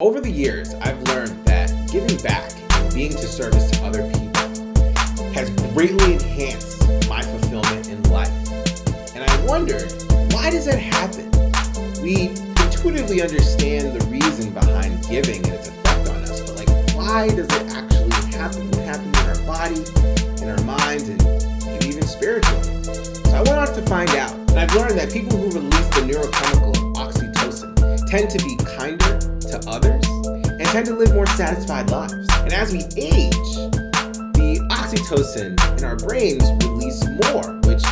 Over the years, I've learned that giving back and being to service to other people has greatly enhanced my fulfillment in life. And I wondered, why does that happen? We intuitively understand the reason behind giving and its effect on us, but why does it actually happen? What happens in our body, in our minds, and maybe even spiritually? So I went out to find out, and I've learned that people who release the neurochemical oxytocin tend to be kinder to others and tend to live more satisfied lives. And as we age, the oxytocin in our brains release more, which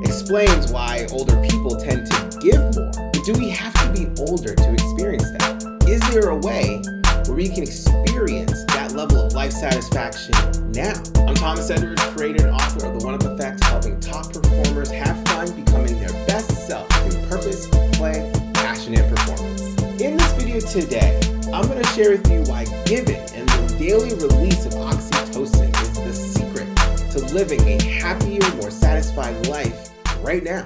explains why older people tend to give more. But do we have to be older to experience that? Is there a way where we can experience that level of life satisfaction now? I'm Thomas Edwards, creator and author of The One Up Effect, helping top performers have fun becoming their best self through purpose, play, passion, and performance. In this video today, I'm going to share with you why giving and the daily release of oxytocin is the secret to living a happier, more satisfied life right now.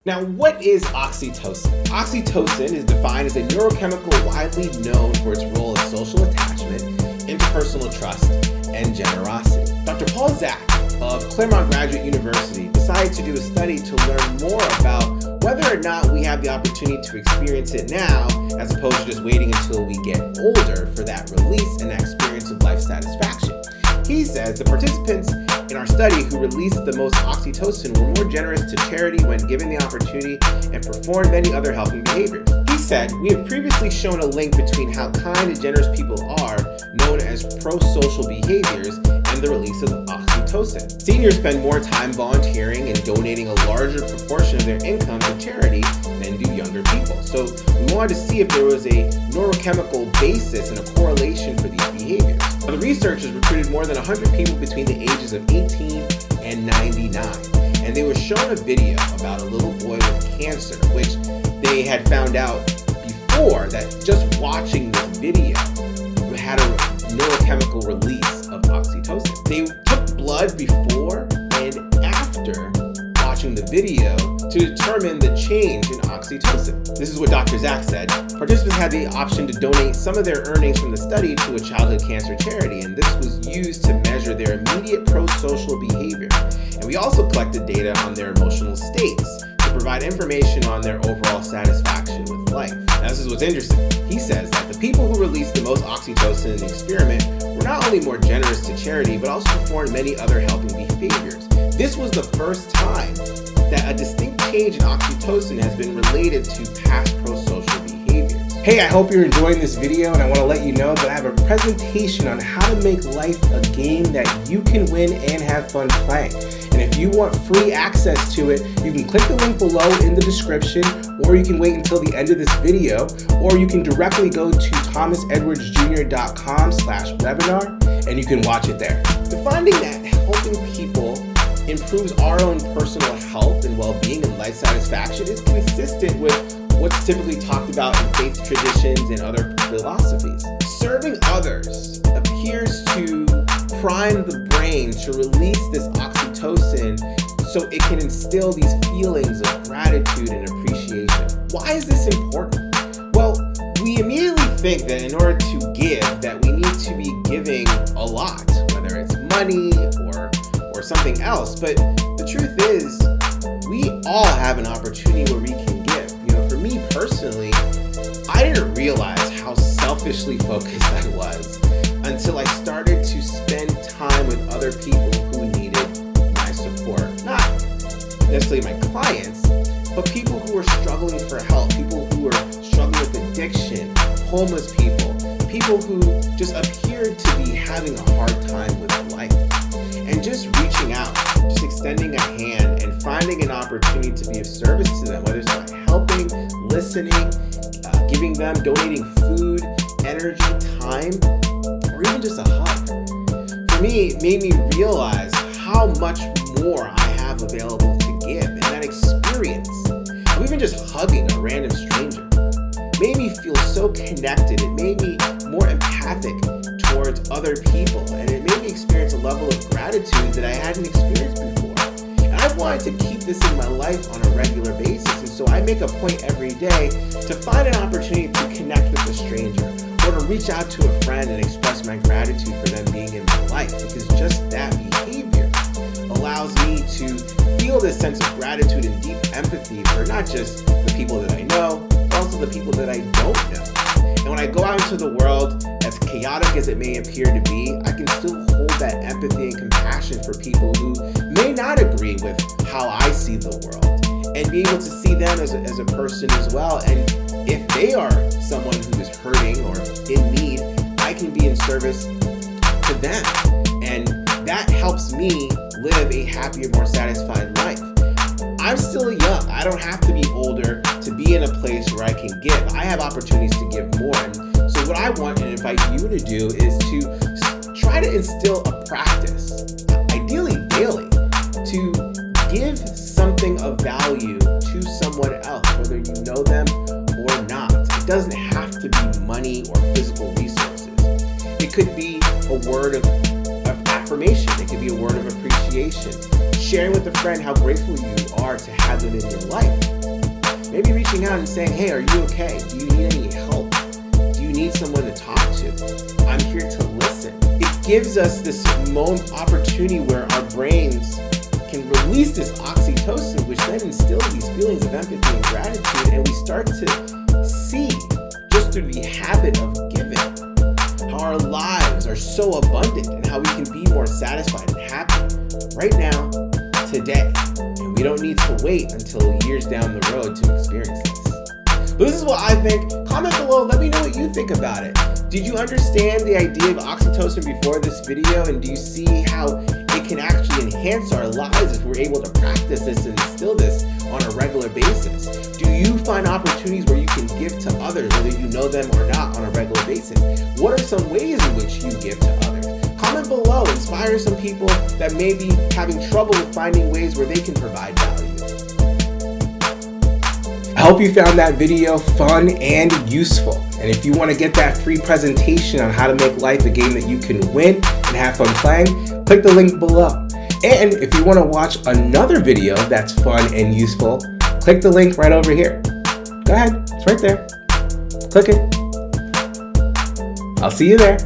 Now, what is oxytocin? Oxytocin is defined as a neurochemical widely known for its role in social attachment, interpersonal trust, and generosity. Dr. Paul Zak of Claremont Graduate University decided to do a study to learn more about whether or not we have the opportunity to experience it now, as opposed to just waiting until we get older for that release and that experience of life satisfaction. He says the participants in our study who released the most oxytocin were more generous to charity when given the opportunity and performed many other helping behaviors. He said, "We have previously shown a link between how kind and generous people are, known as pro-social behaviors, and the release of oxytocin. Seniors spend more time volunteering and donating a larger proportion of their income to charity than do younger people." So we wanted to see if there was a neurochemical basis and a correlation for these behaviors. Now, the researchers recruited more than 100 people between the ages of 18 and 99, and they were shown a video about a little boy with cancer, which they had found out before that just watching this video had a neurochemical release of oxytocin. They took blood before and after watching the video to determine the change in oxytocin. This is what Dr. Zak said. Participants had the option to donate some of their earnings from the study to a childhood cancer charity, and this was used to measure their immediate pro-social behavior. And we also collected data on their emotional states to provide information on their overall satisfaction with life. Now, this is what's interesting. He says that the people who released the most oxytocin in the experiment were not only more generous to charity, but also performed many other helping behaviors. This was the first time that a distinct change in oxytocin has been related to past pro-social behaviors. Hey, I hope you're enjoying this video, and I want to let you know that I have a presentation on how to make life a game that you can win and have fun playing. And if you want free access to it, you can click the link below in the description, or you can wait until the end of this video, or you can directly go to thomasedwardsjr.com/webinar, and you can watch it there. The finding that helping people improves our own personal health and well-being and life satisfaction is consistent with what's typically talked about in faith traditions and other philosophies. Serving others appears to prime the brain to release this oxytocin so it can instill these feelings of gratitude and appreciation. Why is this important? Well, we immediately think that in order to give, that we need to be giving a lot, whether it's money or something else. But the truth is, we all have an opportunity where we can give. For me personally, I didn't realize how selfishly focused I was until I started to spend time with other people who needed my support. Not necessarily my clients, but people who were struggling for help, people who were struggling with addiction, homeless people, people who just appeared to be having a hard time with life. And just reaching out, just extending a hand and finding an opportunity to be of service to them, whether it's by helping, listening, giving them, donating food, energy, time, or even just a hug. For me, it made me realize how much more I have available to give. And that experience of even just hugging a random stranger made me feel so connected. It made me more empathic towards other people, and it made me experience a level of gratitude that I hadn't experienced before. And And I wanted to keep this in my life on a regular basis. And so I make a point every day to find an opportunity to connect with a stranger or to reach out to a friend and express my gratitude for them being in my life, because just that behavior allows me to feel this sense of gratitude and deep empathy for not just the people that I know, but also the people that I don't know. And when I go out into the world, as chaotic as it may appear to be, I can still hold that empathy and compassion for people who may not agree with how I see the world, and be able to see them as a person as well. And if they are someone who is hurting or in need, I can be in service to them. And that helps me live a happier, more satisfied life. I'm still young. I don't have to be older to be in a place where I can give. I have opportunities to give more. And so what I want and invite you to do is to try to instill a practice, ideally daily, to give something of value to someone else, whether you know them or not. It doesn't have to be money or physical resources. It could be a word of affirmation. It could be a word of appreciation. Sharing with a friend how grateful you are to have them in your life. Maybe reaching out and saying, hey, are you okay? Do you need any help? Do you need someone to talk to? I'm here to listen. It gives us this opportunity where our brains can release this oxytocin, which then instills these feelings of empathy and gratitude, and we start to see, just through the habit of giving, how our lives are so abundant and how we can be more satisfied and happy right now, today. And we don't need to wait until years down the road to experience this. But this is what I think. Comment below, let me know what you think about it. Did you understand the idea of oxytocin before this video? And do you see how it can actually enhance our lives if we're able to practice this and instill this on a regular basis? Do you find opportunities where you can give to others, whether you know them or not, on a regular basis? What are some ways in which you give to others? Comment below, inspire some people that may be having trouble with finding ways where they can provide value. I hope you found that video fun and useful. And if you want to get that free presentation on how to make life a game that you can win and have fun playing, click the link below. And if you want to watch another video that's fun and useful, click the link right over here. Go ahead, it's right there. Click it. I'll see you there.